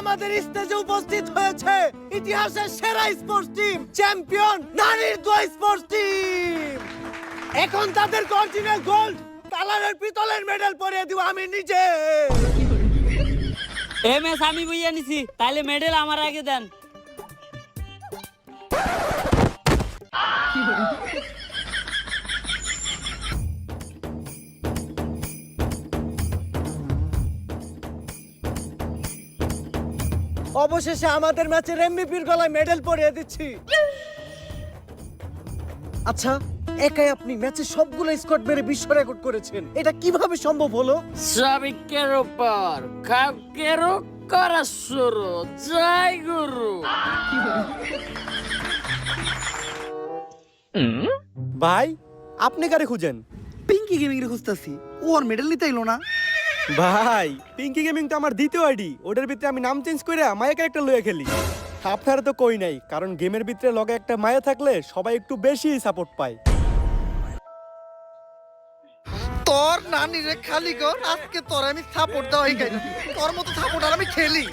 আমাদের স্টেজে উপস্থিত হয়েছে ইতিহাসের সেরা স্পোর্টস টিম, চ্যাম্পিয়ন নারীর দোয়া স্পোর্টস টিম। এখন তাদের অরিজিনাল গোল্ড কালারের পিতলের মেডেল পরিয়ে দিব আমি নিজে। এমএস আমি বইয়া নিছি, তাইলে মেডেল আমার আগে দেন। অবশেষে আমাদের ম্যাচের এমভিপির গলায় মেডেল পরিয়ে দিচ্ছি। আচ্ছা, একাই আপনি ম্যাচে সবগুলো স্কোর মেরে বিশ্ব রেকর্ড করেছেন, এটা কিভাবে সম্ভব হলো? সবিকের উপর কাউকের করা শুরু, জয় গুরু। ভাই, আপনি কারে খুঁজেন? পিঙ্কি গেমিং রে খুঁজতাছি, ওর মেডেল নিতে এলো না। ভাই, পিঙ্কি গেমিং তো আমার দ্বিতীয় আইডি, ওটার ভিতরে আমি নাম চেঞ্জ করে মায়া ক্যারেক্টার লয়ে খেলি। আপনারা তো কই নাই, কারণ গেমের ভিতরে লগে একটা মায়া থাকলে সবাই একটু বেশি সাপোর্ট পায়। তোর নানি রে খালি কর, আজকে তোর আমি সাপোর্ট দেওয়াই গাই, তোর মতো সাপোর্ট আর আমি খেলি।